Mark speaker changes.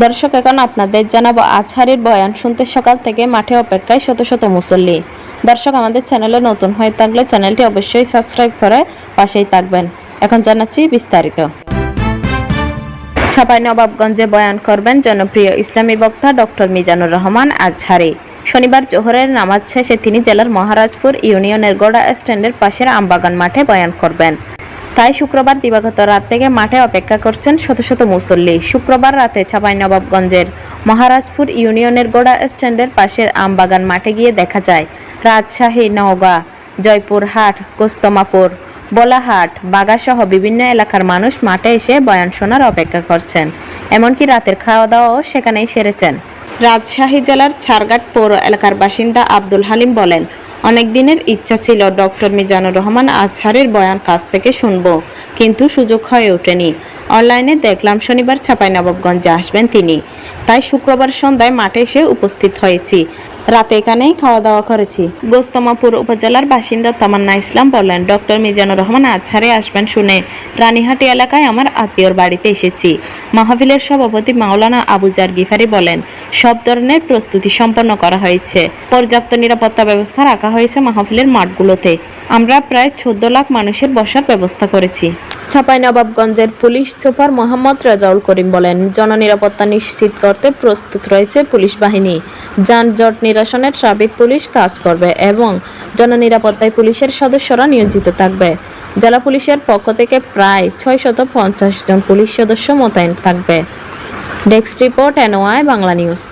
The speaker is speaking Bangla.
Speaker 1: দর্শক, এখন আপনাদের জানাবো আজহারীর বয়ান শুনতে সকাল থেকে মাঠে অপেক্ষায় শত শত মুসল্লি। দর্শক, আমাদের চ্যানেলে নতুন হয়ে থাকলে চ্যানেলটি অবশ্যই সাবস্ক্রাইব করে পাশেই থাকবেন। এখন জানাচ্ছি বিস্তারিত। চাঁপাইনবাবগঞ্জে বয়ান করবেন জনপ্রিয় ইসলামী বক্তা ডক্টর মিজানুর রহমান আজহারী। শনিবার জোহরের নামাজ শেষে তিনি জেলার মহারাজপুর ইউনিয়নের গোড়া স্ট্যান্ডের পাশের আমবাগান মাঠে বয়ান করবেন। তাই শুক্রবার দিবাগত রাত থেকে মাঠে অপেক্ষা করছেন শত শত মুসল্লি। শুক্রবার রাতে চাঁপাইনবাবগঞ্জের মহারাজপুর ইউনিয়নের গোড়া স্ট্যান্ডের পাশের আমবাগান মাঠে গিয়ে দেখা যায় রাজশাহী, নওগাঁ, জয়পুরহাট, গোস্তমাপুর, বোলাহাট, বাগাসহ বিভিন্ন এলাকার মানুষ মাঠে এসে বয়ান শোনার অপেক্ষা করছেন। এমনকি রাতের খাওয়া দাওয়াও সেখানেই সেরেছেন। রাজশাহী জেলার ছারঘাট পৌর এলাকার বাসিন্দা আব্দুল হালিম বলেন, অনেক দিনের ইচ্ছা ছিল ডক্টর মিজানুর রহমান আজহারীর বয়ান কাছ থেকে শুনবো, কিন্তু সুযোগ হয়ে ওঠেনি। অনলাইনে দেখলাম শনিবার চাঁপাইনবাবগঞ্জে আসবেন তিনি, তাই শুক্রবার সন্ধ্যায় মাঠে এসে উপস্থিত হয়েছি। রাতে এখানেই খাওয়া দাওয়া করেছি। গোস্তমাপুর উপজেলার বাসিন্দা তামান্না ইসলাম বলেন, ডক্টর মিজানুর রহমান আজহারী আসবেন শুনে রানীহাটি এলাকায় আমার আত্মীয়র বাড়িতে এসেছি। মাহফিলের সভাপতি মাওলানা আবুজার গিফারি বলেন, সব ধরনের প্রস্তুতি সম্পন্ন করা হয়েছে। পর্যাপ্ত নিরাপত্তা ব্যবস্থা রাখা হয়েছে মাহফিলের মাঠগুলোতে। আমরা প্রায় 14 লাখ মানুষের বসার ব্যবস্থা করেছি। চাঁপাইনবাবগঞ্জের পুলিশ সুপার মোহাম্মদ রেজাউল করিম বলেন, জননিরাপত্তা নিশ্চিত করতে প্রস্তুত রয়েছে পুলিশ বাহিনী। যানজট নিরসনে ট্রাফিক পুলিশ কাজ করবে এবং জননিরাপত্তায় পুলিশের সদস্যরা নিয়োজিত থাকবে। জেলা পুলিশের পক্ষ থেকে প্রায় 650 জন পুলিশ সদস্য মোতায়েন থাকবে। Desk report, NOI Bangla news.